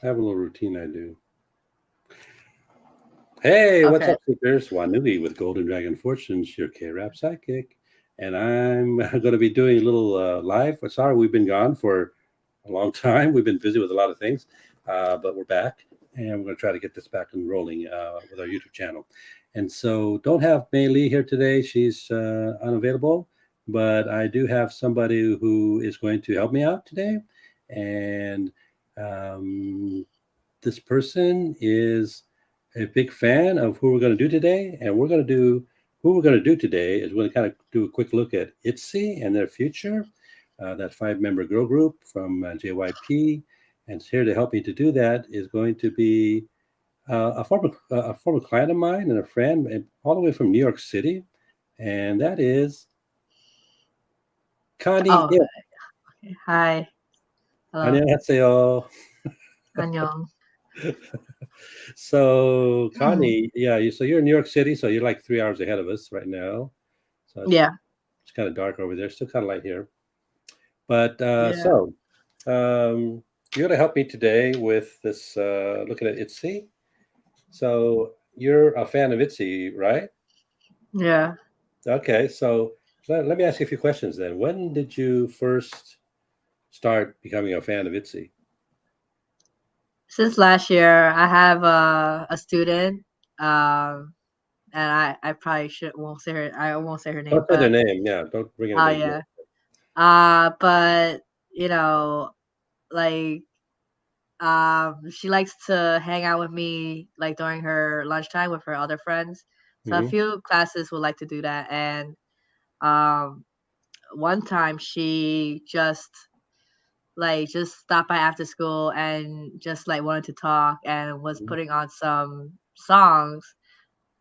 I have a little routine I do. Hey, what's Okay. up, seekers? Wanui with Golden Dragon Fortunes, your K-Rap psychic. And I'm going to be doing a little live. Sorry, we've been gone for a long time. We've been busy with a lot of things, but we're back. And we're going to try to get this back and rolling with our YouTube channel. And so don't have Mei Lee here today. She's unavailable. But I do have somebody who is going to help me out today. And um, this person is a big fan of who we're going to do today, and who we're going to do today is we're going to kind of do a quick look at Itzy and their future, that five-member girl group from JYP. And here to help me to do that is going to be a former client of mine and a friend, and all the way from New York City, and that is Connie. Oh, okay. Hi. Hello. 안녕하세요. 안녕. So Mhm. Connie, yeah, so you're in New York City, so you're like 3 hours ahead of us right now. So Yeah. it's kind of dark over there, still kind of light here. But Yeah. you're gonna help me today with this looking at Itzy. So you're a fan of Itzy, right? Yeah. Okay, so let me ask you a few questions then. When did you first start becoming a fan of Itzy? Since last year, I have a student, and I probably should won't say her. I won't say her name, Don't say their but name. Yeah, don't bring oh anybody's name. yeah. But you know, like she likes to hang out with me like during her lunchtime with her other friends. So a Hmm. few classes would like to do that, and um, one time she just stopped by after school and just like wanted to talk and was Hmm. putting on some songs,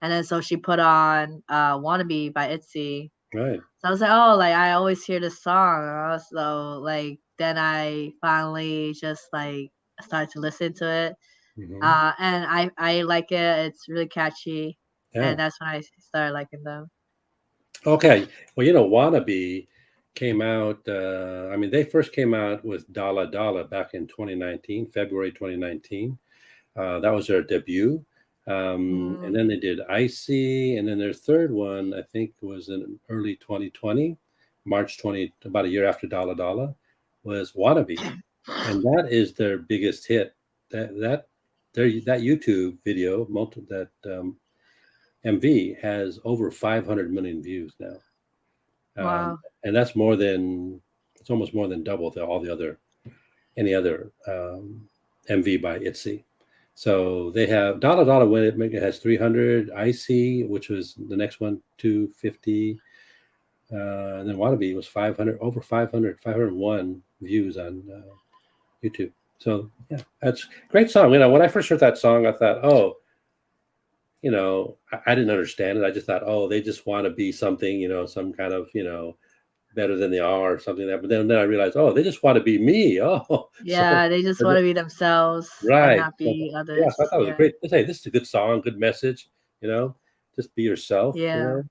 and then so she put on "Wannabe" by Itzy. Right. So I was like, oh, like I always hear this song. So like then I finally just like started to listen to it, Hmm. and I like it. It's really catchy, Yeah. and that's when I started liking them. Okay. Well, Wannabe came out. I mean, they first came out with Dala Dala back in 2019, February 2019. That was their debut. And Mm, then they did Icy. And then their third one, I think, was in early 2020, March 20, about a year after Dala Dala, was Wannabe. And that is their biggest hit. That YouTube video, that MV, has over 500 million views now. um, wow. and that's it's almost more than double all the other any other MV by Itzy. So they have Dada Dada when it has 300, Icy, which was the next one, 250, and then Wannabe was 500, over 500, 501 views on YouTube. So yeah, that's a great song. When I first heard that song, I thought, oh, I didn't understand it. I just thought, oh, they just want to be something, some kind of, better than they are or something like that. But then I realized, oh, they just want to be me. Oh, so Yeah, they just want to be themselves and right. not So, be yeah, others. so I thought it was a Yeah. great. Hey, this is a good song, good message. You know, just be yourself. Yeah.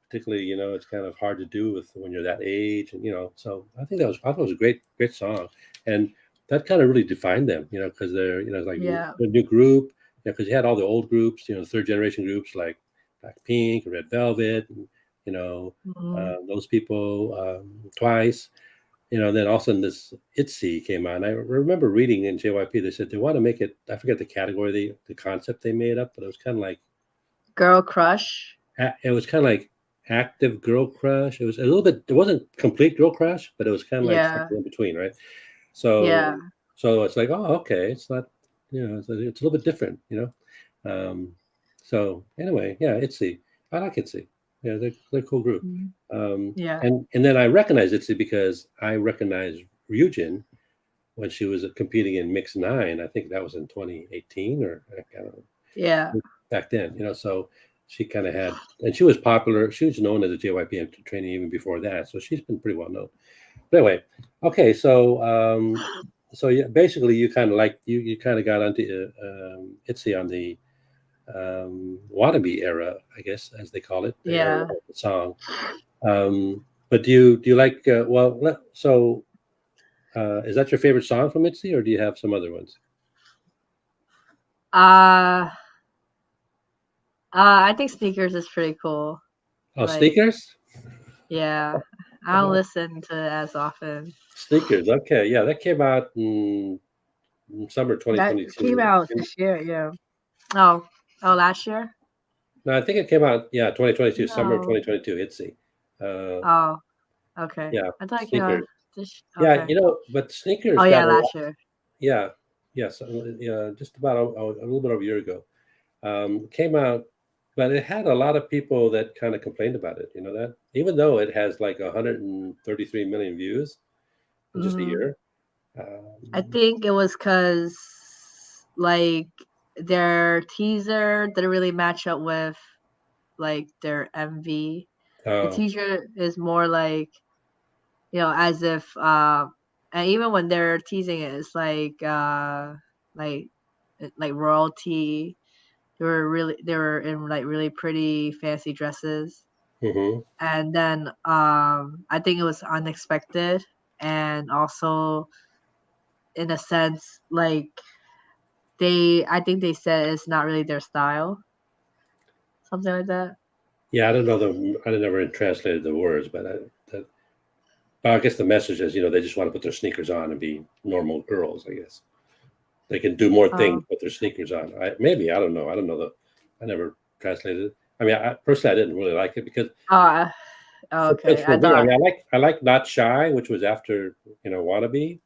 Particularly, it's kind of hard to do with when you're that age, and So I thought it was a great, great song, and that kind of really defined them. Because they're it's like Yeah. a new group. Because you had all the old groups, third generation groups like Blackpink, Red Velvet, and you know Mhm. those people, Twice. Then all of a sudden this Itzy came out. And I remember reading in JYP, they said they want to make it, I forget the category, the concept they made up, but it was kind of like, Girl crush. it was kind of like active girl crush. It was a little bit, it wasn't complete girl crush, but it was kind of like Yeah. something in between, right? So, Yeah. so it's like, oh, okay. It's not, it's a little bit different, so anyway, yeah, Itzy. I like Itzy. Yeah, they're a cool group. Mhm. Yeah. And then I recognize Itzy because I recognize Ryujin when she was competing in Mix Nine. I think that was in 2018 or I don't Yeah. know, back then. So she kind of had, and she was popular. She was known as a JYP trainee even before that, so she's been pretty well known. But anyway, okay, so yeah, basically you kind of like you kind of got onto Itzy on the wannabe era, I guess, as they call it, the era Yeah. of the song. But do you like? Well, so is that your favorite song from Itzy, or do you have some other ones? Uh, I think sneakers is pretty cool. Oh, Like, sneakers. yeah, I don't Uh-huh. listen to it as often. Sneakers. Okay, yeah, that came out in summer That came 2022. out this year, yeah. Oh, oh, last year? No, I think it came out, yeah, 2022, summer of No. 2022. Itzy. Uh, Oh, okay. yeah, I thought it came out sneakers. this. Yeah, Okay. but Oh sneakers got yeah, a lot. last year. Yeah, yes, yeah, just about a little bit over a year ago. Came out, but it had a lot of people that kind of complained about it. You know that, even though it has like 133 million views in just a Hmm. year. I Um, think it was because like their teaser didn't really match up with like their MV. The oh, teaser is more like, as if and even when they're teasing it, it's like like royalty. They were in like really pretty fancy dresses. hmm, And then I think it was unexpected, and also in a sense like they I think they said it's not really their style, something like that. yeah. I don't know I never translated the words, but that, well, I guess the message is, they just want to put their sneakers on and be normal girls. I guess they can do more things Oh, with their sneakers on. Maybe I don't know. I don't know I never translated it. I mean, personally, I didn't really like it because uh, because okay. for I me, I thought. mean, I like Not Shy, which was after Wannabe.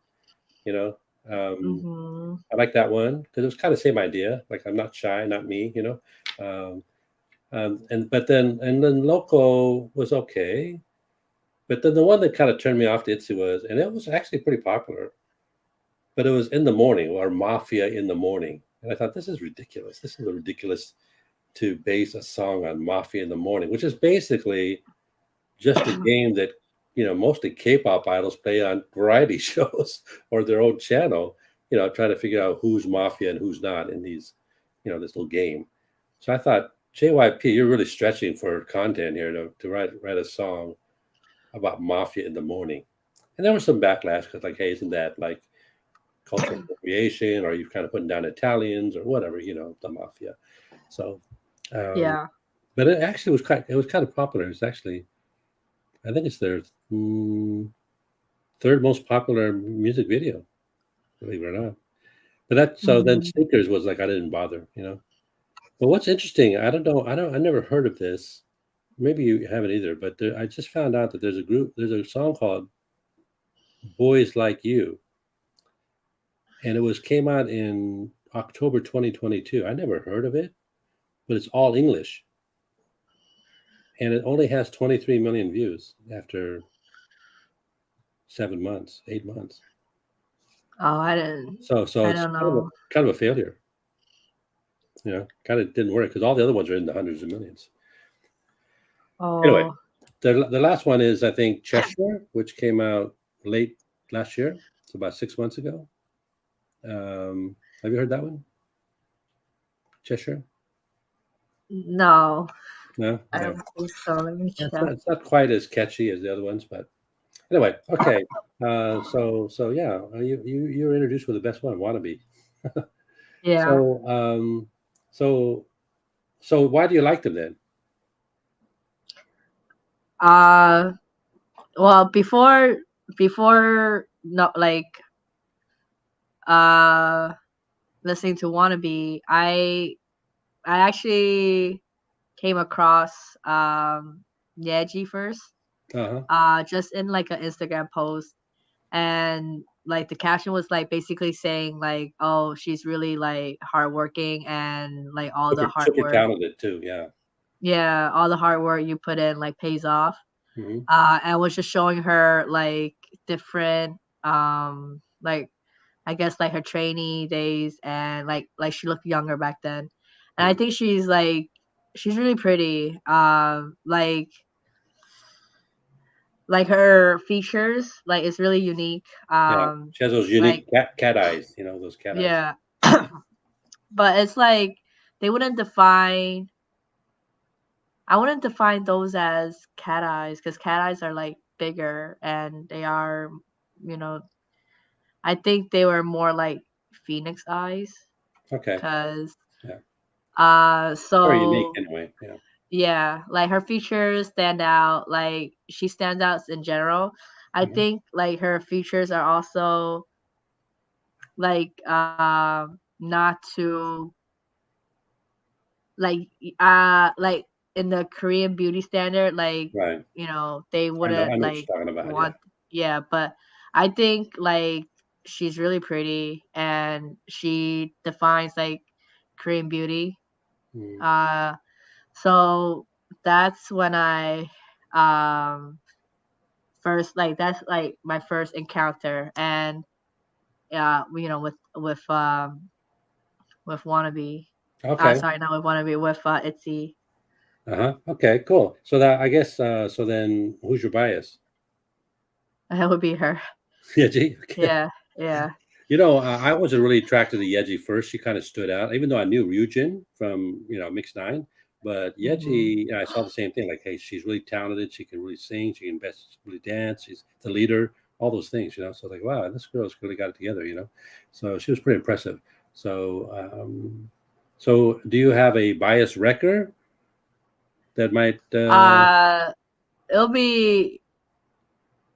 You know, um, Hmm. I like that one because it was kind of same idea. Like I'm not shy, not me. Um, and then Loco was okay, but then the one that kind of turned me off to Itzy was, and it was actually pretty popular, but it was In the Morning or Mafia in the Morning, and I thought this is ridiculous. This is ridiculous to base a song on Mafia in the Morning, which is basically just a game that mostly K-pop idols play on variety shows or their own channel. Trying to figure out who's mafia and who's not in this little game. So I thought, JYP, you're really stretching for content here to write a song about mafia in the morning. And there was some backlash because, like, hey, isn't that like cultural appropriation? Or are you kind of putting down Italians or whatever? The mafia. So, um, Yeah. but it was kind of popular. It's actually, I think it's their third most popular music video, believe it or not. But so then Hmm. Sneakers was like I didn't bother. But what's interesting, I never heard of this. Maybe you haven't either, but I just found out that there's a song called "Boys Like You," and it was came out in October 2022. I never heard of it, but it's all English, and it only has 23 million views after 7 months, 8 months. Oh, I didn't. So I it's don't know. kind of a failure. Kind of didn't work because all the other ones are in the hundreds of millions. Anyway, Oh, the last one is I think Cheshire, which came out late last year. It's about 6 months ago. Have you heard that one? Cheshire? no, No, I no. don't think so. Let me It's check. not. It's not quite as catchy as the other ones, but anyway, okay. So yeah, you were introduced with the best one, Wannabe. Yeah. So so so why do you like them then? Uh, well, before no, like uh listening to Wannabe, I actually came across Yeji first, Uh huh. just in like an Instagram post, and like the caption was like basically saying like, oh, she's really like hardworking, and like all the Super hard super work, talented too. Yeah. yeah, all the hard work you put in like pays off. Hmm. And was just showing her like different like I guess like her trainee days, and like she looked younger back then. And I think she's really pretty. Like her features like it's really unique. Yeah. She has those Like unique cat eyes. Those cat eyes. yeah. But it's like they wouldn't define I wouldn't define those as cat eyes, because cat eyes are like bigger, and they are, you know, I think they were more like phoenix eyes. Okay. because Yeah. Very unique so anyway. Yeah. yeah, like her features stand out. Like she stands out in general. I Mhm. think like her features are also like not too like in the Korean beauty standard, like, Right. they I wouldn't know what like you're talking about. Yeah. want yeah, but I think like she's really pretty and she defines like Korean beauty. Mm. Uh so that's when I um first like that's like my first encounter and with wannabe. Okay. Sorry, not with wannabe, with Itzy. Uh-huh. Okay, cool. So that I guess so then who's your bias? That would be her. Yeji? Okay. Yeah, yeah. I wasn't really attracted to Yeji first. She kind of stood out, even though I knew Ryujin from, Mix Nine. But Mhm. Yeji, I saw the same thing. Like, hey, she's really talented. She can really sing. She can best really dance. She's the leader. All those things. So I was like, wow, this girl's really got it together. So she was pretty impressive. So, so do you have a bias wrecker that might? Uh, it'll be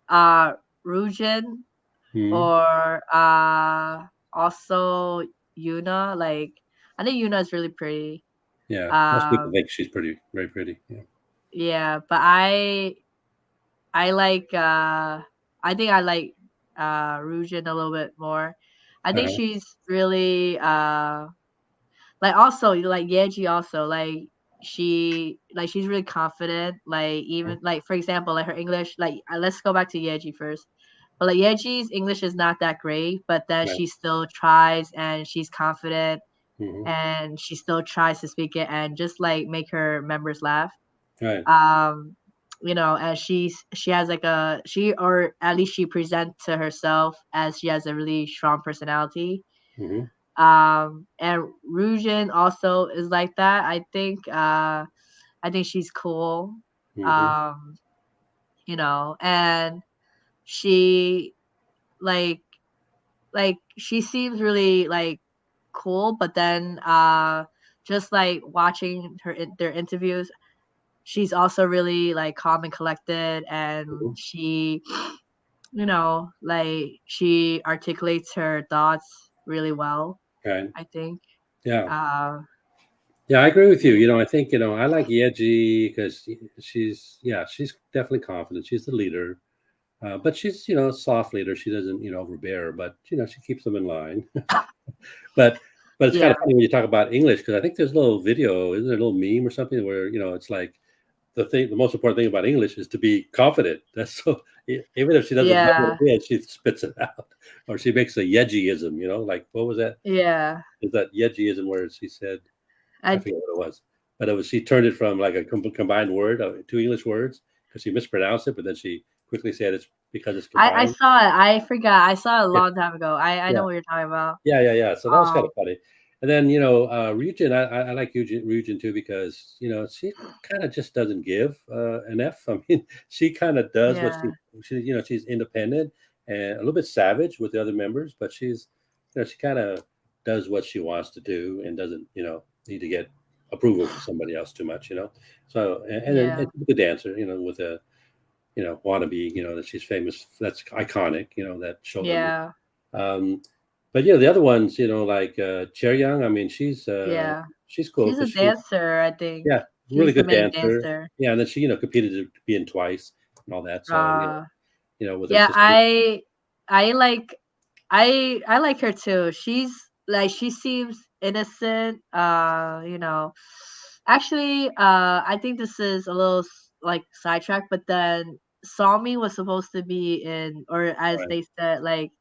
uh Ryujin Hmm, or also Yuna. Like I think Yuna is really pretty. yeah, most people Um, think she's pretty, very pretty. Yeah. yeah, but I like I think I like Ryujin a little bit more. I think Uh-huh. she's really like also like Yeji also she's really confident. Like even like for example like her English let's go back to Yeji first. But like Yeji's English is not that great, but then Right. she still tries and she's confident Hmm. and she still tries to speak it and just like make her members laugh. Right. Um and she has like or at least she presents to herself as she has a really strong personality. Hmm. And Ryujin also is like that. I think she's cool. Hmm. Um, and she like she seems really like cool, but then just like watching their interviews, she's also really like calm and collected and Hmm. she like she articulates her thoughts really well, Right. I think. Yeah. Uh Yeah, I agree with you. I think, I like Yeji because she's definitely confident. She's the leader, but she's, a soft leader. She doesn't, overbear, but, she keeps them in line. But it's kind of yeah. funny when you talk about English because I think there's a little video, isn't there a little meme or something where, it's like the most important thing about English is to be confident. That's so even if she doesn't know what Yeah. it is, she spits it out, or she makes a Yejiism. Like what was that? Yeah. Is that Yejiism where she said I I forget what it was, but it was she turned it from like a combined word, two English words, because she mispronounced it, but then she quickly said it's because it's I combined. saw it. I forgot. I saw it a Yeah, long time ago. I yeah, know what you're talking about. yeah. So that was kind Um, of funny. And then Ryujin, I like Ryujin too because she kind of just doesn't give an F. I mean, she kind of does what yeah. she's independent and a little bit savage with the other members, but she kind of does what she wants to do and doesn't need to get approval from somebody else too much. So and then Yeah. it's a good dancer, with a wannabe, that she's famous. That's iconic, that shoulder move. Yeah. Um, but the other ones, like Chaeryoung, I mean, Yeah. she's cool She's a because she's dancer, I think. yeah, really She's the good main dancer. dancer. Yeah, and then she competed to be in twice and all that. So Uh with her yeah, sister. I like I like her too. She seems innocent. Actually, I think this is a little like sidetrack, but then Sami was supposed to be in, or as Right, they said, like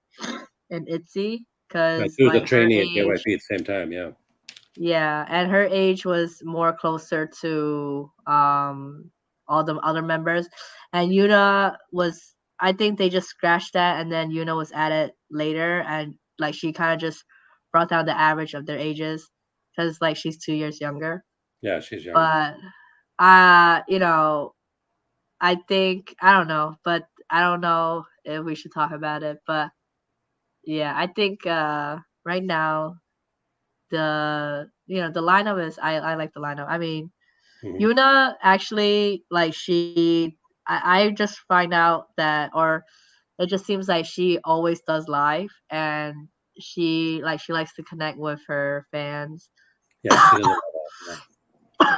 in Itzy, right. because She was a like her trainee at age, JYP at the same time. Yeah, yeah, and her age was more closer to all the other members, and Yuna was. I think they just scratched that, and then Yuna was added later, and like she kind of just brought down the average of their ages because like she's 2 years younger. yeah, she's young. But I think I don't know, but I don't know if we should talk about it. But yeah, I think right now the lineup is I like the lineup. I mean, Mhm. Yuna actually like I just find out that or it just seems like she always does live and she likes to connect with her fans. Yeah, she doesn't. Yeah.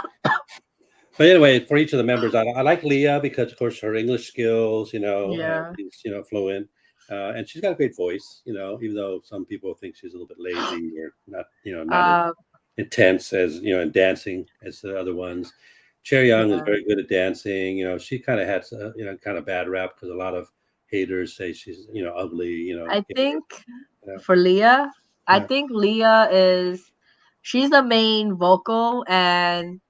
But anyway, for each of the members, I like Leah because, of course, her English skills, Yeah. she's fluent, and she's got a great voice. Even though some people think she's a little bit lazy or not, not as Um intense as in dancing as the other ones. Chaeryoung is yeah. very good at dancing. She kind of had kind of bad rap because a lot of haters say she's ugly. I think You know, for Leah, I yeah, think Leah is she's the main vocal and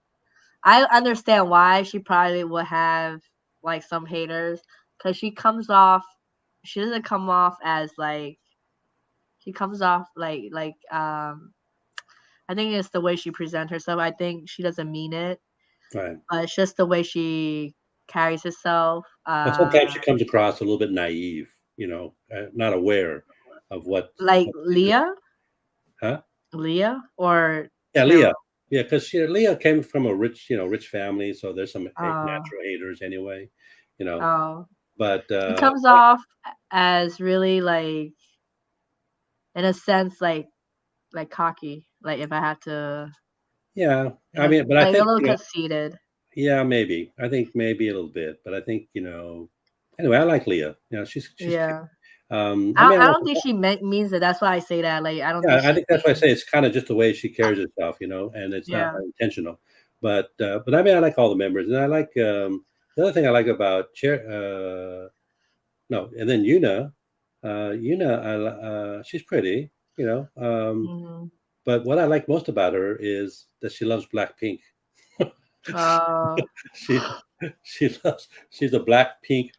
I understand why she probably would have like some haters because she doesn't come off as like she comes off I think it's the way she presents herself. I think she doesn't mean it, right. but it's just the way she carries herself. But sometimes she comes across a little bit naive. Not aware of Like what she's doing. Leah, Huh? Leah or Yeah, Chaeryeol. Leah. Yeah, because Leah came from a rich family, so there's some Uh, natural haters anyway. You know, oh, but she comes off as really like, in a sense, like cocky. Like if I had to, yeah, I like, mean, but I like a think little conceited. yeah, maybe. I think maybe a little bit, but I think Anyway, I like Leah. She's cute. Yeah, I mean, I don't think she means it. That's why I say that. Like I don't think yeah, I she think that's why I means. say it's kind of just the way she carries herself, and it's not Yeah, intentional. But I mean, I like all the members, and I like the other thing I like about Chair. No, and then Yuna, she's pretty, mhm. but what I like most about her is that she loves Blackpink. Uh, she she's a Blackpink,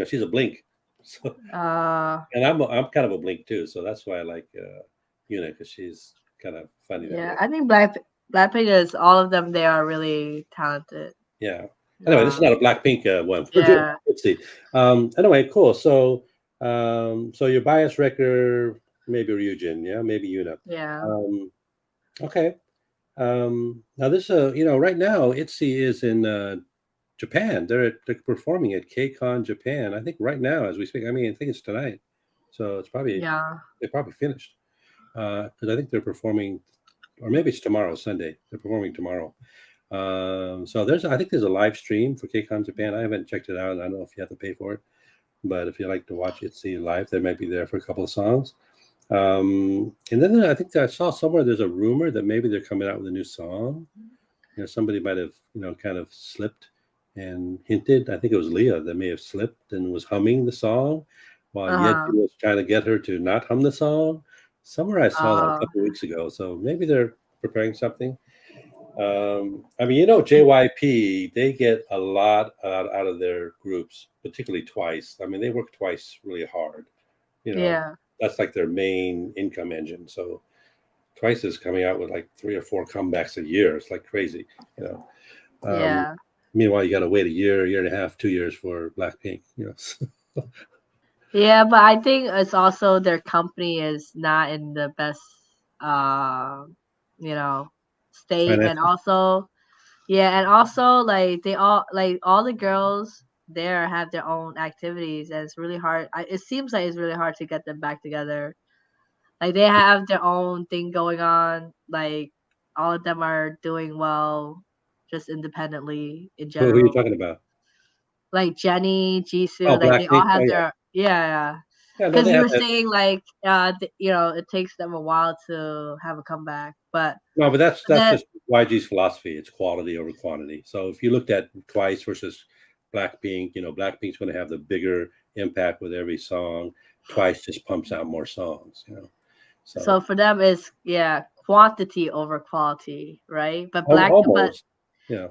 she's a Blink. So, uh, and I'm kind of a Blink too, so that's why I like Yuna because she's kind of funny that yeah. way. I think Blackpink is all of them. They are really talented. Yeah. Anyway, this is Uh, not a Blackpink one. We're doing yeah, Itzy. Anyway, cool. So your bias wrecker, maybe Ryujin, yeah, maybe Yuna. yeah. Um, okay. Now this, right now Itzy is in Japan. They're performing at KCON Japan. I think right now as we speak. I mean, I think it's tonight, so Yeah. they probably finished because I think they're performing, or maybe it's tomorrow, Sunday. They're performing tomorrow. So I think there's a live stream for KCON Japan. I haven't checked it out. I don't know if you have to pay for it, but if you like to watch it, see it live, they might be there for a couple of songs. And then I think that I saw somewhere there's a rumor that maybe they're coming out with a new song. Somebody might have kind of slipped and hinted. I think it was Leah that may have slipped and was humming the song while Yeji Uh-huh. was trying to get her to not hum the song. Somewhere I saw that a Uh, couple of weeks ago. So maybe they're preparing something. I mean, JYP, they get a lot out of their groups, particularly Twice. I mean, they work Twice really hard. You know, yeah. that's like their main income engine. So Twice is coming out with like 3 or 4 comebacks a year. It's like crazy. You know. Um, Yeah. Meanwhile, you got to wait a year and a half, 2 years for Blackpink. Yeah, but I think it's also their company is not in the best, uh, you know, state, and Financial. also, yeah, and also like all the girls there have their own activities, and it's really hard. It seems like it's really hard to get them back together. Like they have their own thing going on. Like all of them are doing well, just independently in Who are you general. talking about? Like Jenny, Oh, Jisoo, like they all Blackpink. Oh, have yeah. their yeah. Yeah, no, Because they you have were that. saying like it takes them a while to have a comeback, but No, but that's then just YG's philosophy. It's quality over quantity. So if you looked at Twice versus Blackpink, Blackpink's going to have the bigger impact with every song. Twice just pumps out more songs. so So for them it's quantity over quality, right? But almost, yeah,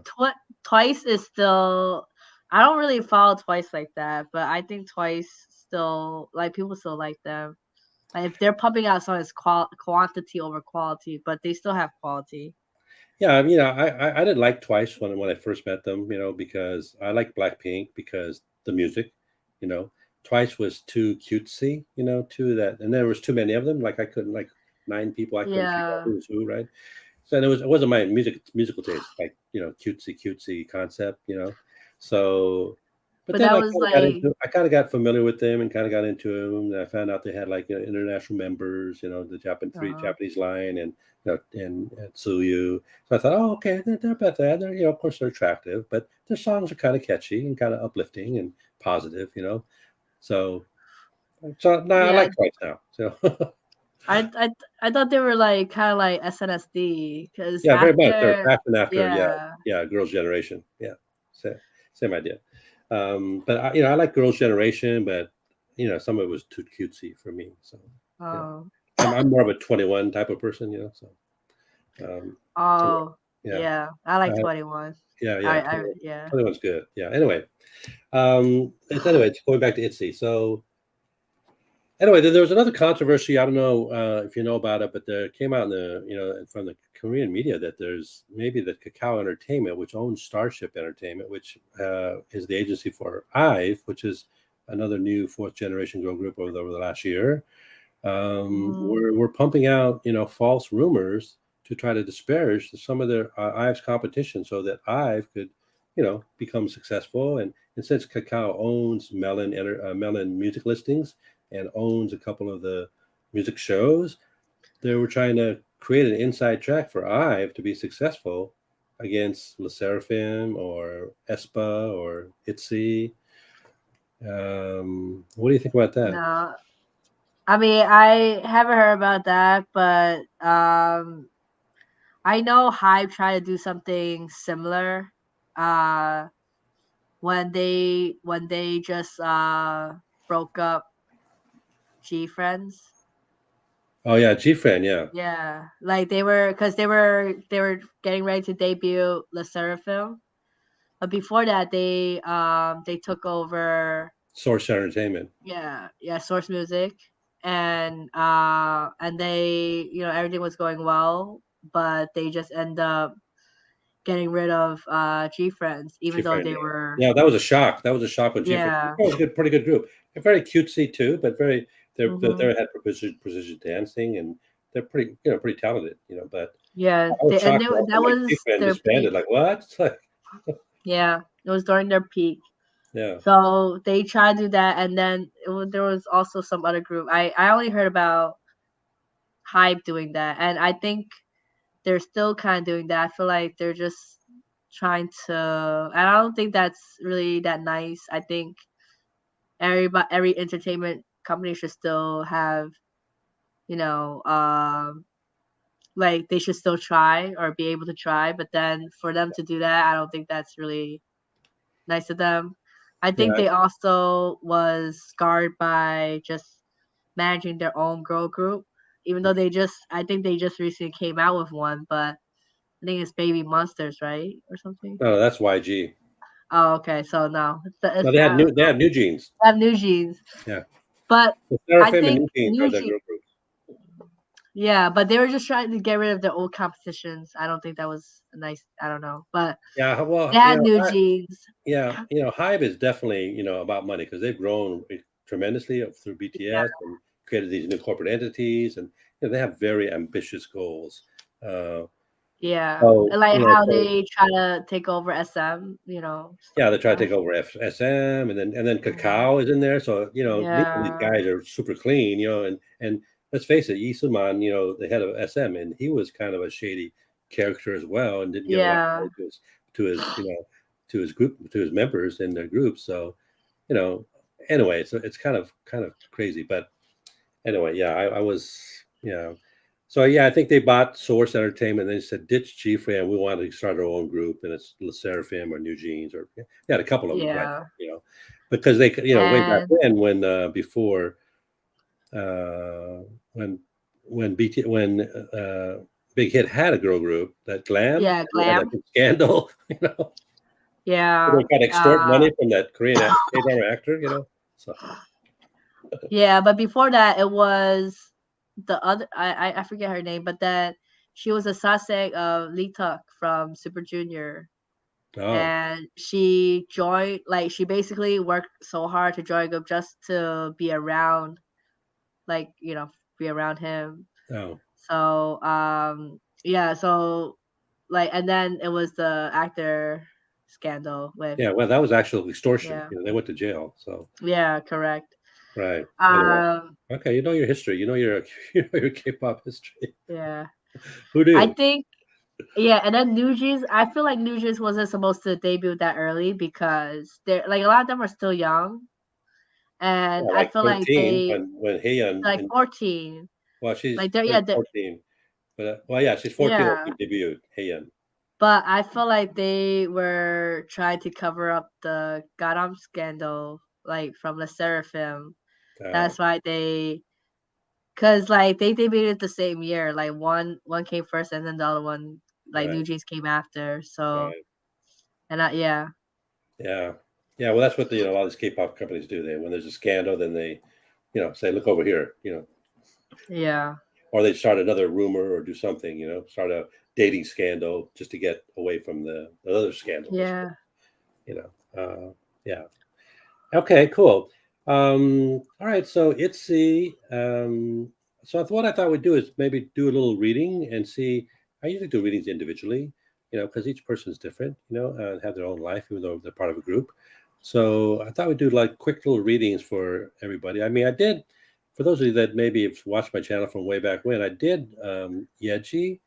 Twice is still I don't really follow Twice like that, but I think Twice still like people still like them. Like if they're pumping out songs, quantity over quality, but they still have quality. yeah. I mean, I didn't like Twice when I first met them, because I like Blackpink because the music, you know. Twice was too cutesy, too that, and there was too many of them. Like I couldn't like. 9 people. I couldn't figure out Yeah. who was who, right? So and it wasn't my musical taste, like cutesy concept, So, but But then that was like, I kind of got familiar with them and kind of got into them. And I found out they had like international members, the uh, Japanese line and and Tsuyu. So I thought, oh, okay, they're about that. They're of course they're attractive, but their songs are kind of catchy and kind of uplifting and positive. So now I yeah, like Twice now. So I I I thought they were like kind of like SNSD because yeah, very much. They're after, fashion after, yeah, yeah. yeah, Girls' Generation. Yeah, same, same idea. But I like Girls' Generation, but some of it was too cutesy for me. So, you know, Oh, I'm more of a 21 type of person. So, um, anyway, oh, yeah, yeah. I like uh, 21. yeah, Yeah. 21's good. Yeah. Anyway, it's going back to Itzy. So anyway, there was another controversy. I don't know if you know about it, but there came out in the from the Korean media that there's maybe that Kakao Entertainment, which owns Starship Entertainment, which is the agency for IVE, which is another new fourth generation girl group over the last year. Mm, We're pumping out false rumors to try to disparage some of their IVE's competition, so that IVE could become successful. And since Kakao owns Melon music listings and owns a couple of the music shows, they were trying to create an inside track for IVE to be successful against Le Seraphim or Espa or Itzy. What do you think about that? no, I mean, I haven't heard about that, but I know Hype tried to do something similar. Uh, when they just broke up G Friends. Oh yeah, G-Friend, yeah. Yeah, like they were, because they were getting ready to debut Le Seraphim, but before that they took over, Source Entertainment. yeah, Source Music, and they, everything was going well, but they just end up getting rid of G Friends, even though Friend, they yeah. were, Yeah, that was a shock. That was a shock when G Friend. yeah. That was a pretty good group. They're very cutesy too, but they Hmm. had precision dancing, and they're pretty talented. But Yeah, I was shocked when that like G was Friend their peak. disbanded. Like what? It's like Yeah, it was during their peak. yeah, So they tried to do that, and then there was also some other group. I only heard about Hype doing that, and I think they're still kind of doing that. I feel like they're just trying to. And I don't think that's really that nice. I think every entertainment company should still have, you know, like they should still try or be able to try. But then for them to do that, I don't think that's really nice of them. I think yeah. they also was scarred by just managing their own girl group, even though I think they just recently came out with one, but I think it's Baby Monsters, right, or something. No, that's YG. Oh, okay. So no, No, it's not. they have New Jeans. I have New Jeans, Yeah, but the I Seraphim and think New Jeans are New the Jeans. girl groups. Yeah, but they were just trying to get rid of their old competitions. I don't think that was a nice. I don't know, but Yeah, they well, had New Jeans. yeah, Hive is definitely about money because they've grown tremendously through BTS and created these new corporate entities, and they have very ambitious goals. Uh, Yeah, so and like how they try to take over SM, stuff yeah, they like try to that. take over SM, and then Mhm. Kakao is in there. So neither of these Yeah, guys are super clean, and let's face it, Yi Suman, the head of SM, and he was kind of a shady character as well, and didn't give a lot of yeah, credit to his group, to his members in their group. So you know, anyway, so it's kind of crazy, but anyway, yeah, I was, so yeah, I think they bought Source Entertainment. And they said ditch G-Fran. We wanted to start our own group, and it's Le Seraphim or New Jeans, or they had a couple of them, right? yeah, Because they, way back and then when before uh, when when Big Hit had a girl group, that Glam, yeah, and they had that glam, big scandal, yeah, they got to extort money from that Korean K-drama actor, So yeah. But before that, it was the other. I forget her name, but then she was a sasek of Lee Tuck from Super Junior, oh and she joined. Like she basically worked so hard to join a group just to be around, like be around him. oh So yeah, so like, and then it was the actor scandal with, Yeah, well, that was actual extortion. yeah, They went to jail. So yeah, correct. right. Anyway, Um, okay, you know your history. You know your you know your K-pop history. yeah, Who I knew? think, yeah, and then Nugis, I feel like Nugis wasn't supposed to debut that early because they're like a lot of them are still young, and Yeah, I like feel like 13 they when Haeyeon like and 14, well, she's like they're, turning yeah, they're, 14, but well, yeah, she's 14 when she yeah, debuted. Haeyeon. but I feel like they were trying to cover up the Garam scandal, like from the Seraphim. Uh, That's why they, cause like they debuted the same year. Like one came first, and then the other one, like New right, Jeans, came after. So, right. and yeah, Yeah. Yeah, well, that's what a lot of these K-pop companies do. When there's a scandal, then they, say, look over here, yeah, or they start another rumor or do something, start a dating scandal just to get away from the other scandal. yeah. You yeah. Okay, cool. All right, so Itzy. So what I thought we'd do is maybe do a little reading and see. I usually do readings individually, because each person's different, and have their own life, even though they're part of a group. So I thought we'd do like quick little readings for everybody. I mean, I did, for those of you that maybe have watched my channel from way back when, I did Yeji.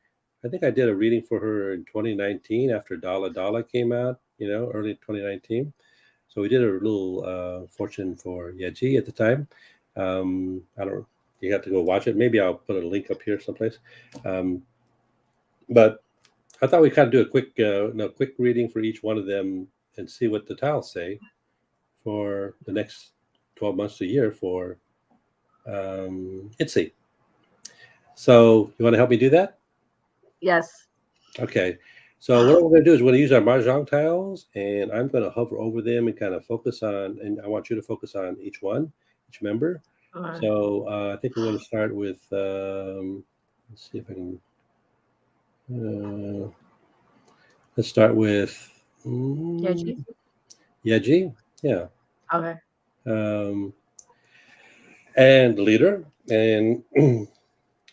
I think I did a reading for her in 2019 after Dala Dala came out, early 2019. So we did a little fortune for Yeji at the time. I don't. You have to go watch it. Maybe I'll put a link up here someplace. Um, but I thought we kind of do a quick, quick reading for each one of them and see what the tiles say for the next 12 months to a year for Itzy. So you want to help me do that? Yes. Okay. So what we're going to do is we're going to use our mahjong tiles, and I'm going to hover over them and kind of focus on. And I want you to focus on each one, each member. Alright. So I think we're going to start with. Let's see if I can. Uh, let's start with Yeji? Yeji. Yeah. Okay. Um, and the leader. And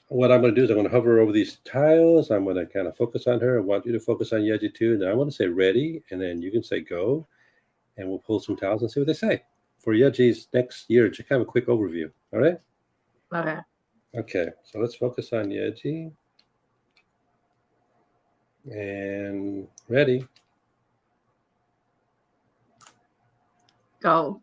what I'm going to do is I'm going to hover over these tiles. I'm going to kind of focus on her. I want you to focus on Yeji too. And I want to say ready, and then you can say go, and we'll pull some tiles and see what they say for Yeji's next year. Just kind of a quick overview. All right. Okay. Okay. So let's focus on Yeji and ready. Go.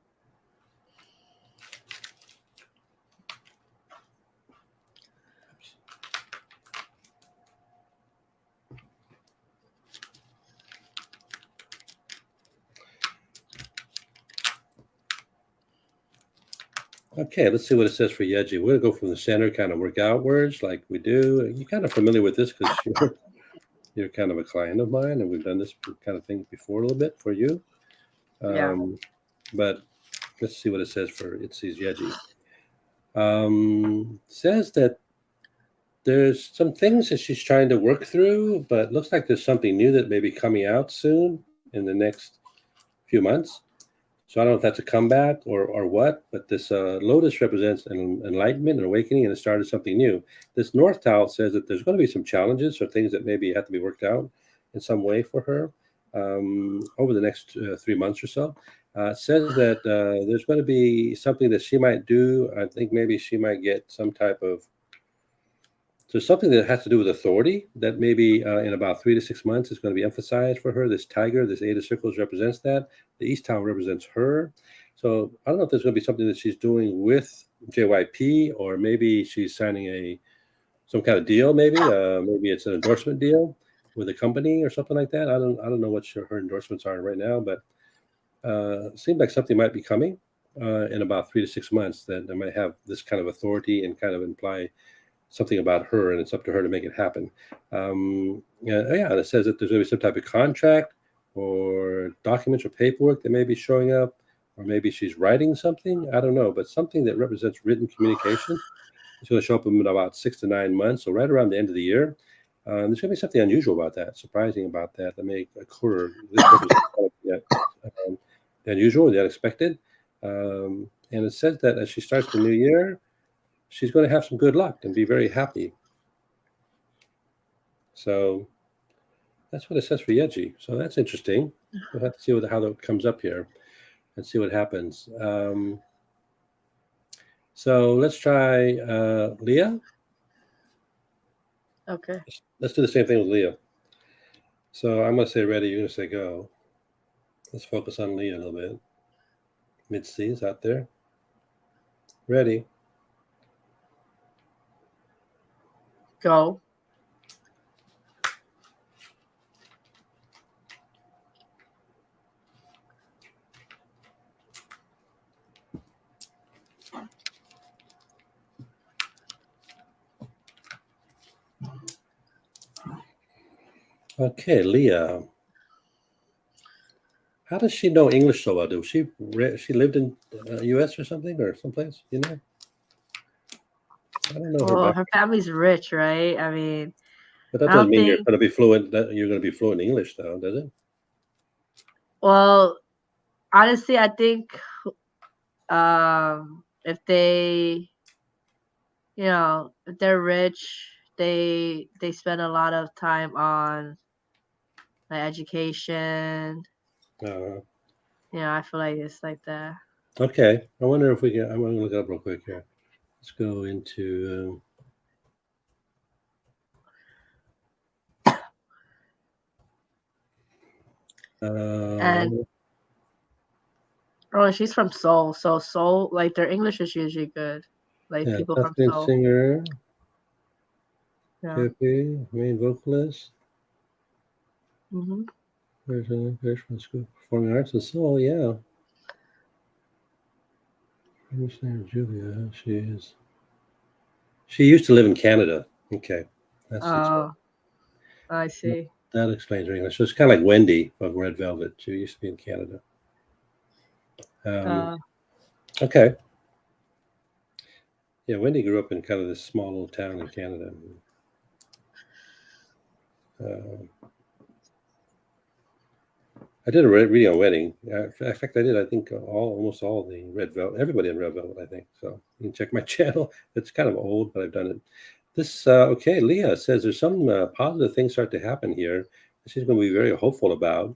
Okay, let's see what it says for Yeji. We're gonna go from the center, kind of work outwards like we do. You're kind of familiar with this because you're kind of a client of mine, and we've done this kind of thing before a little bit for you. Yeah. But let's see what it says for Itzy's Yeji. Says that there's some things that she's trying to work through, but looks like there's something new that may be coming out soon in the next few months. So I don't know if that's a comeback or what, but this lotus represents an enlightenment, an awakening, and the start of something new. This north tile says that there's going to be some challenges or things that maybe have to be worked out in some way for her over the next 3 months or so. It says that there's going to be something that she might do. I think maybe she might get some type of so something that has to do with authority that maybe in about 3 to 6 months is going to be emphasized for her. This tiger, this eight of circles represents that. The east tower represents her. So I don't know if there's going to be something that she's doing with JYP, or maybe she's signing some kind of deal. Maybe it's an endorsement deal with a company or something like that. I don't know what her endorsements are right now, but it seems like something might be coming in about 3 to 6 months that might have this kind of authority and kind of imply something about her, and it's up to her to make it happen. Yeah, and it says that there's going to be some type of contract or documents or paperwork that may be showing up, or maybe she's writing something. I don't know, but something that represents written communication is going to show up in about 6 to 9 months, so right around the end of the year. There's going to be something unusual about that, surprising about that may occur. This represents the unusual, the unexpected. And it says that as she starts the new year, she's going to have some good luck and be very happy. So that's what it says for Yeji. So that's interesting. We'll have to see how that comes up here and see what happens. So let's try Leah. Okay. Let's do the same thing with Leah. So I'm going to say ready. You're going to say go. Let's focus on Leah a little bit. Midzys out there. Ready. Go. Okay, Leah. How does she know English so well? Do she lived in U.S. or something or someplace? You know, I don't know her Well, back, her family's rich, right? I mean, but that I doesn't don't mean you're think. going to be fluent. That you're going to be fluent in English, though, does it? Well, honestly, I think if if they're rich, they spend a lot of time on like education. Uh, I feel like it's like that. okay. I wonder if we can. I'm going to look it up real quick here. Let's go into. And Uh, oh, she's from Seoul, so Seoul, like their English is usually good. Like yeah, people from classical Seoul. singer, Yeah. Kpop, main vocalist. Hmm. There's an Freshman School of Performing Arts and Soul. Yeah. English name Julia. She is. She used to live in Canada. Okay, that's Oh, I see. that explains her English. So it's kind of like Wendy from Red Velvet. She used to be in Canada. Um, Uh, okay. Yeah, Wendy grew up in kind of this small little town in Canada. Uh, I did a reading on Wedding. In fact, I did. I think almost all the Red Velvet, everybody in Red Velvet. I think so. You can check my channel. It's kind of old, but I've done it. This okay. Leah says there's some positive things start to happen here. She's going to be very hopeful about,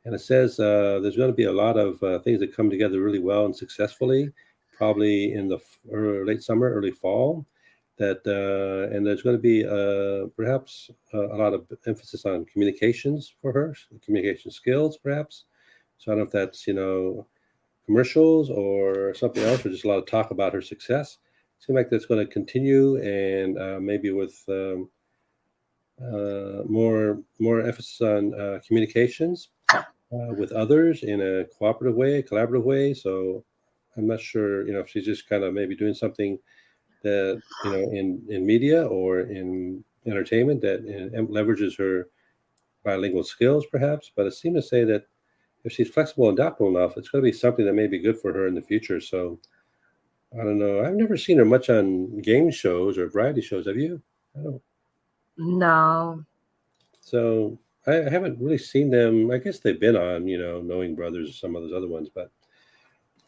and it says there's going to be a lot of things that come together really well and successfully, probably in the late summer, early fall. That and there's going to be perhaps a lot of emphasis on communications for her, communication skills, perhaps. So I don't know if that's commercials or something else, or just a lot of talk about her success. Seems like that's going to continue, and maybe with more emphasis on communications with others in a cooperative way, collaborative way. So I'm not sure, if she's just kind of maybe doing something that in media or in entertainment that leverages her bilingual skills, perhaps. But it seemed to say that if she's flexible and adaptable enough, it's going to be something that may be good for her in the future. So I don't know. I've never seen her much on game shows or variety shows. Have you? I don't. no. So I haven't really seen them. I guess they've been on, Knowing Brothers or some of those other ones, but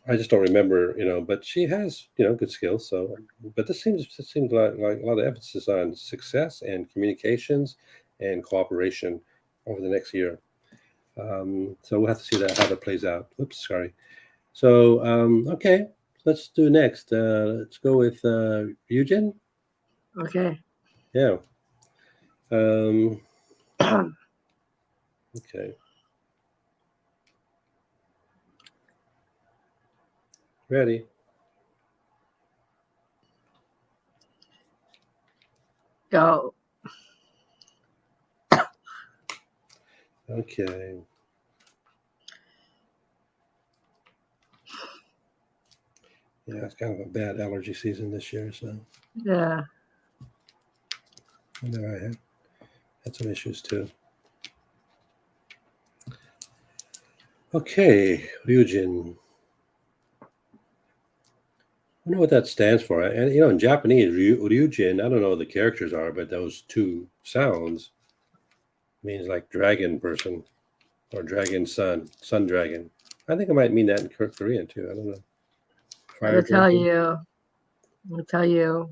I just don't remember, But she has, good skills. So, but this seems like a lot of emphasis on success and communications and cooperation over the next year. So we'll have to see how that plays out. Oops, sorry. So okay, let's do next. Let's go with Ryujin. Okay. Yeah. Um, okay. Ready. Go. Okay. Yeah, it's kind of a bad allergy season this year, so Yeah. I know I had some issues too. Okay, Ryujin. I know what that stands for. And in Japanese, Ryujin, I don't know what the characters are, but those two sounds means like dragon person or dragon sun dragon. I think it might mean that in Korean too. I don't know. I Fire could tell dragon. you. I could tell you.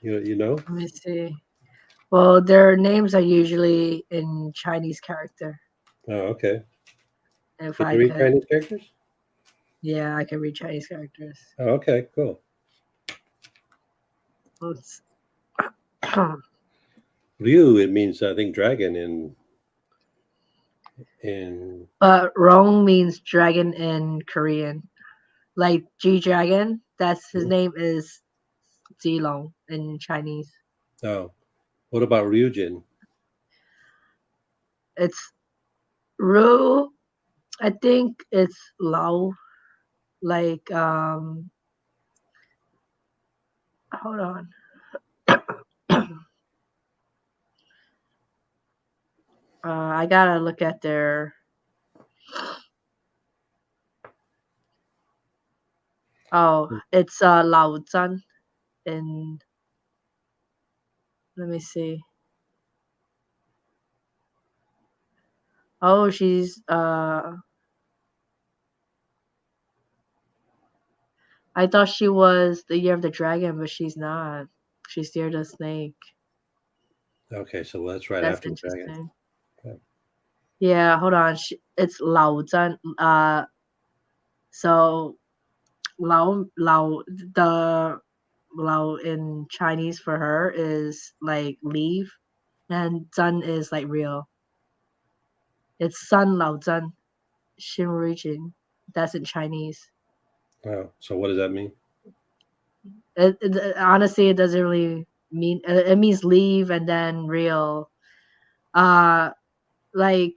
You know? Let me see. Well, their names are usually in Chinese character. Oh, okay. If Can I you read could, Chinese characters? yeah, I can read Chinese characters. Oh, okay, cool. Let's- Ryu, it means I think dragon in but Rong means dragon in Korean. Like G Dragon, that's his name is Zilong in Chinese. oh. What about Ryujin? It's Ru. I think it's Lao. Like hold on. I gotta look at their. Oh, it's Lao Zhan. And let me see. Oh, she's I thought she was the Year of the Dragon, but she's not. She's Year of the Snake. Okay, so that's right That's after the dragon. interesting. Okay. Yeah, hold on. It's Lao Zhan. So Lao the Lao in Chinese for her is like leave, and Zhan is like real. It's Sun Lao Zhan, Xin Ryujin. That's in Chinese. Oh, so what does that mean? Honestly, it doesn't really mean. It means leave and then real. Uh, like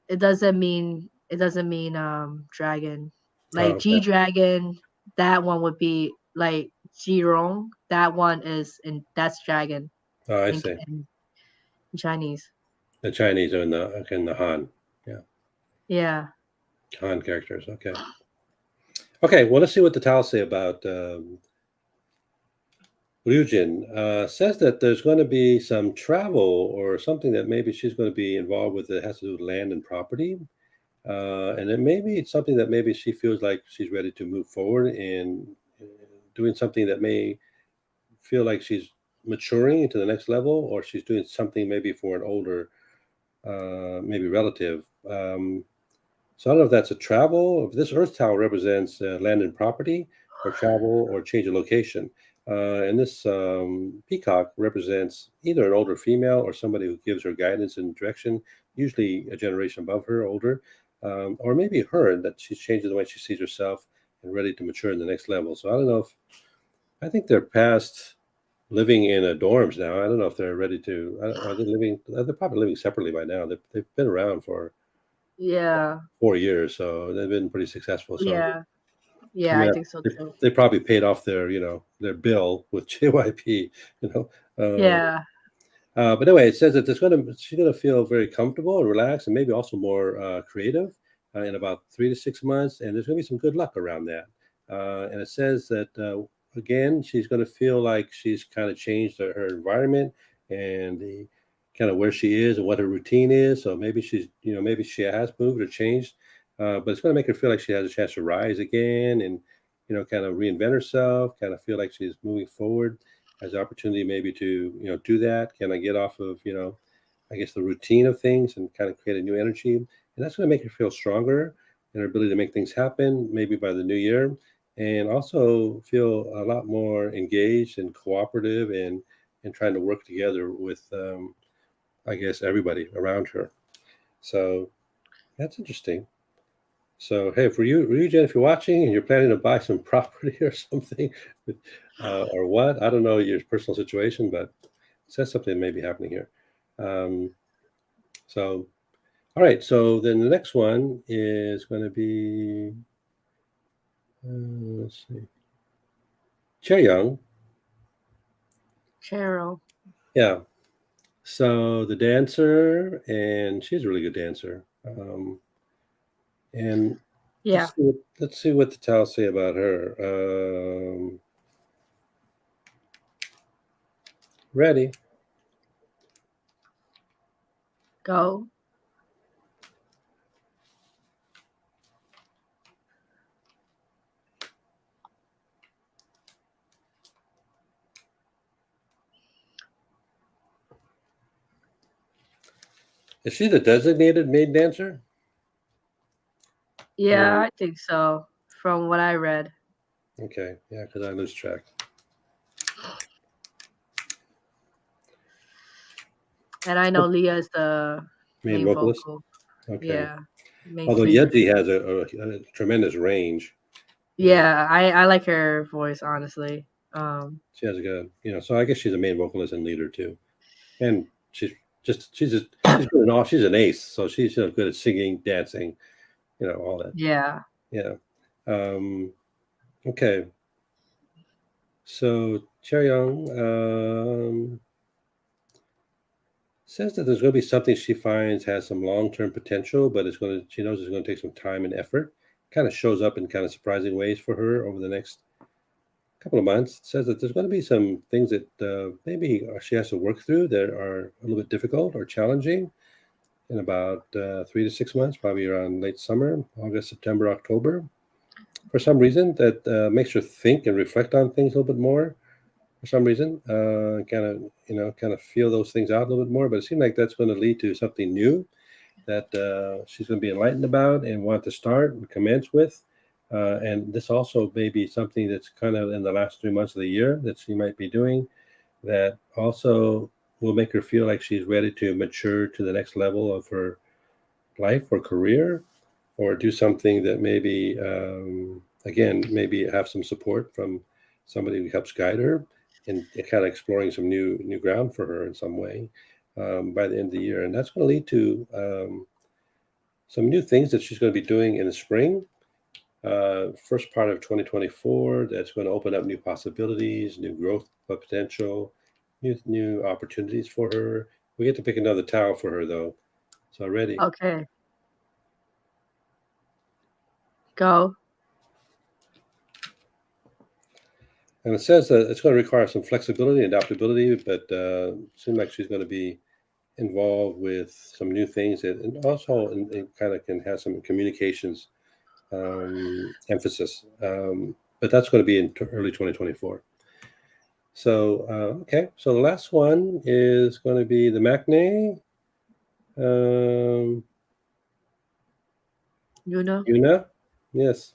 it doesn't mean dragon. Oh, Like G okay. dragon, that one would be like Jirong. That one is in that's dragon Oh, I in, see. in Chinese. The Chinese are in the Han. Yeah, Yeah. Han characters. Okay. Okay, well, let's see what the Tao say about Ryujin. Says that there's going to be some travel or something that maybe she's going to be involved with that has to do with land and property. And then maybe it's something that maybe she feels like she's ready to move forward in doing something that may feel like she's maturing into the next level, or she's doing something maybe for an older, maybe relative. So I don't know if that's a travel. If this Earth Tower represents land and property, or travel, or change of location. And this peacock represents either an older female or somebody who gives her guidance and direction, usually a generation above her, older, or maybe her that she's changing the way she sees herself and ready to mature in the next level. So I don't know if I think they're past living in a dorms now. I don't know if they're ready to. Are they living? They're probably living separately by now. They've been around for Yeah. 4 years, so they've been pretty successful. So Yeah. I Yeah, I mean, think so they, too. they probably paid off their their bill with JYP. You know, uh, Yeah. but anyway, it says that she's gonna feel very comfortable and relaxed, and maybe also more creative in about 3 to 6 months. And there's gonna be some good luck around that. And it says that again, she's gonna feel like she's kind of changed her environment and the kind of where she is and what her routine is. So maybe maybe she has moved or changed, but it's gonna make her feel like she has a chance to rise again and kind of reinvent herself, kind of feel like she's moving forward, has the opportunity maybe to do that. Can I get off of I guess the routine of things and kind of create a new energy, and that's going to make her feel stronger in her ability to make things happen maybe by the new year, and also feel a lot more engaged and cooperative and trying to work together with I guess everybody around her. So that's interesting. So hey, for you, Ryujin, if you're watching and you're planning to buy some property or something, or what, I don't know your personal situation, but it says something may be happening here. Um, so, all right. So then the next one is going to be let's see, Chaeryoung. Cheryl. Yeah. So the dancer, and she's a really good dancer. And Yeah. let's see what the towels say about her. Ready? Go. Is she the designated main dancer? Yeah, Or I think so. From what I read. okay, yeah, because I lose track. And I know Leah is the Main main vocalist. vocal. Okay. Yeah. Main Although sleeper. Yeji has a tremendous range. Yeah, Yeah, I like her voice honestly. she has a good, so I guess she's a main vocalist and leader too. And she's good enough. She's an ace, so she's good at singing, dancing, all that. Yeah. Yeah. Um, okay. So Chaeryoung says that there's going to be something she finds has some long-term potential, but she knows it's going to take some time and effort. Kind of shows up in kind of surprising ways for her over the next couple of months. It says that there's going to be some things that maybe she has to work through that are a little bit difficult or challenging in about 3 to 6 months, probably around late summer, August, September, October. For some reason, that makes her think and reflect on things a little bit more. For some reason, kind of feel those things out a little bit more. But it seems like that's going to lead to something new that she's going to be enlightened about and want to start and commence with. And this also may be something that's kind of in the last 3 months of the year that she might be doing that also will make her feel like she's ready to mature to the next level of her life or career, or do something that maybe, again, maybe have some support from somebody who helps guide her and kind of exploring some new ground for her in some way by the end of the year. And that's going to lead to some new things that she's going to be doing in the spring, first part of 2024. That's going to open up new possibilities, new growth potential, new opportunities for her. We get to pick another towel for her though. So ready. Okay. Go. And it says that it's going to require some flexibility and adaptability, but seems like she's going to be involved with some new things and also kind of can have some communications emphasis. But that's going to be in early 2024. So, okay. So the last one is going to be the Macne. Yuna. Yuna. Yes.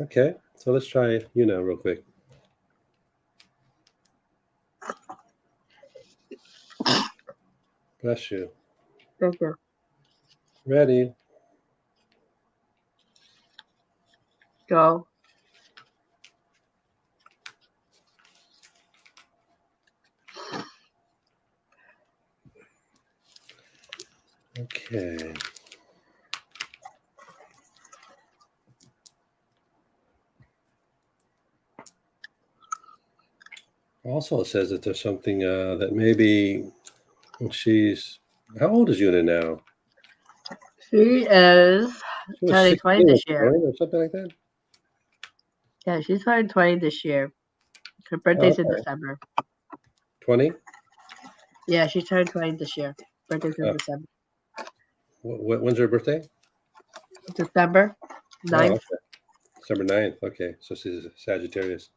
Okay. So let's try Yuna real quick. Bless you. Thank you. Ready. Go. Okay. Also, it says that there's something that maybe she's. How old is Yuna now? She is She was turning 20 16 when this she year. joined or something like that? Yeah, she's turning 20 this year. Her Oh, birthday's in okay. December. 20? Yeah, she turned 20 this year. Birthday's in Oh, December. when's her birthday? December Oh, 9th. okay. December 9th. Okay. So she's a Sagittarius.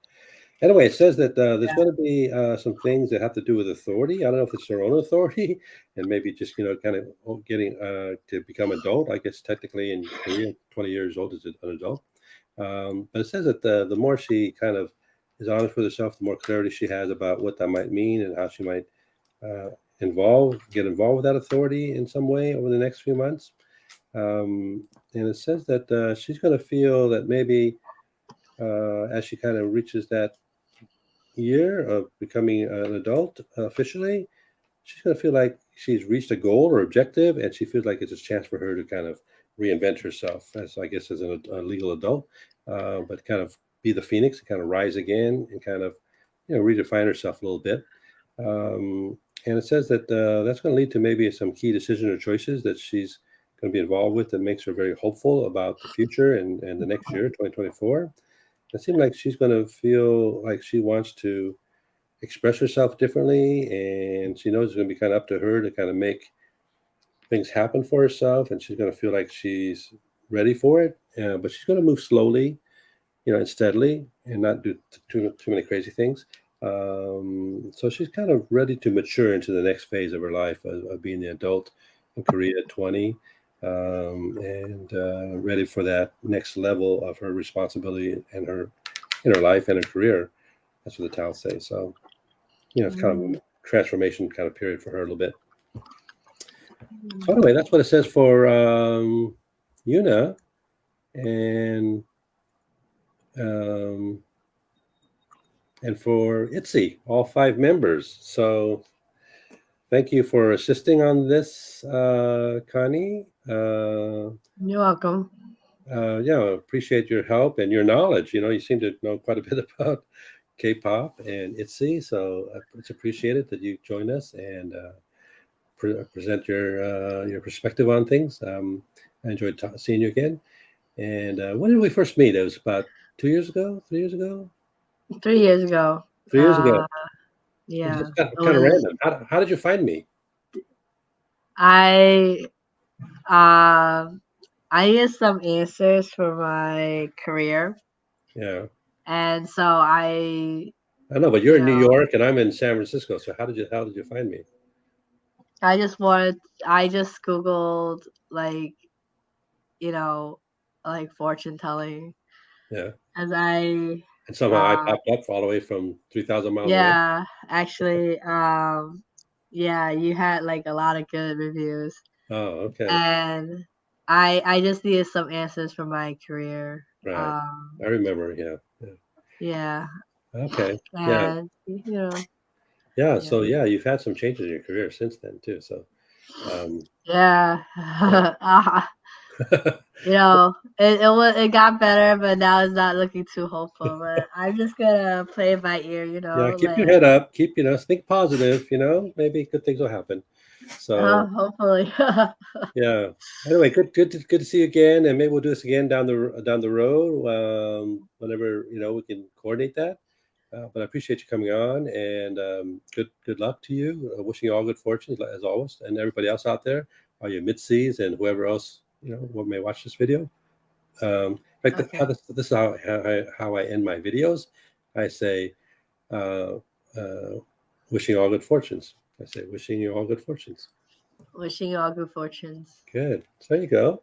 Anyway, it says that there's Yeah. going to be some things that have to do with authority. I don't know if it's their own authority and maybe just, kind of getting to become adult. I guess technically in Korea, 20 years old is an adult. But it says that the more she kind of is honest with herself, the more clarity she has about what that might mean and how she might uh, get involved with that authority in some way over the next few months. And it says that she's going to feel that maybe as she kind of reaches that year of becoming an adult officially, she's going to feel like she's reached a goal or objective, and she feels like it's a chance for her to kind of reinvent herself as, I guess, as a legal adult, but kind of be the phoenix and kind of rise again and kind of, redefine herself a little bit. And it says that that's going to lead to maybe some key decisions or choices that she's going to be involved with that makes her very hopeful about the future and the next year, 2024. It seems like she's going to feel like she wants to express herself differently, and she knows it's going to be kind of up to her to kind of make things happen for herself, and she's going to feel like she's ready for it. But she's going to move slowly, and steadily, and not do too many crazy things. So she's kind of ready to mature into the next phase of her life of being the adult in Korea at 20, and ready for that next level of her responsibility in her life and her career. That's what the towels say. So, it's kind of Mm. a transformation kind of period for her a little bit. So anyway, that's what it says for Yuna and um, and for Itzy, all 5 members. So thank you for assisting on this, Connie. You're welcome. Appreciate your help and your knowledge. You seem to know quite a bit about K-pop and Itzy, so it's appreciated that you joined us and present your perspective on things. I enjoyed seeing you again. And when did we first meet? It was about 2 years ago, 3 years ago, 3 years ago. 3 years ago. It Yeah, just got it kind of was. random. How did you find me? I um I need some answers for my career, Yeah, and so I know, but you're you in New know, York and I'm in San Francisco. So how did you find me? I just wanted. I just googled like you know, like fortune telling, Yeah, as I and somehow I uh popped up all the way from 3,000 miles away. yeah, actually yeah, you had like a lot of good reviews, Oh, okay, and I just needed some answers for my career. right. Um I remember. Yeah, yeah. yeah, Okay, yeah, and yeah. yeah. So yeah, you've had some changes in your career since then too. So um, Yeah. yeah. It got better, but now it's not looking too hopeful. But I'm just gonna play it by ear, Yeah, keep your like head up. Keep, think positive. Maybe good things will happen. So hopefully. yeah. Anyway, good to see you again, and maybe we'll do this again down the road. Whenever we can coordinate that. But I appreciate you coming on, and good luck to you. Wishing you all good fortune as always, and everybody else out there, all your Midzys and whoever else what may watch this video. Like Okay. this is how I end my videos. I say, uh, uh, wishing you all good fortunes. I say, wishing you all good fortunes. Wishing you all good fortunes. Good. So there you go.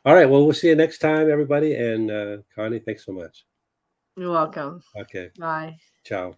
All right. Well, we'll see you next time, everybody. And Connie, thanks so much. You're welcome. Okay. Bye. Ciao.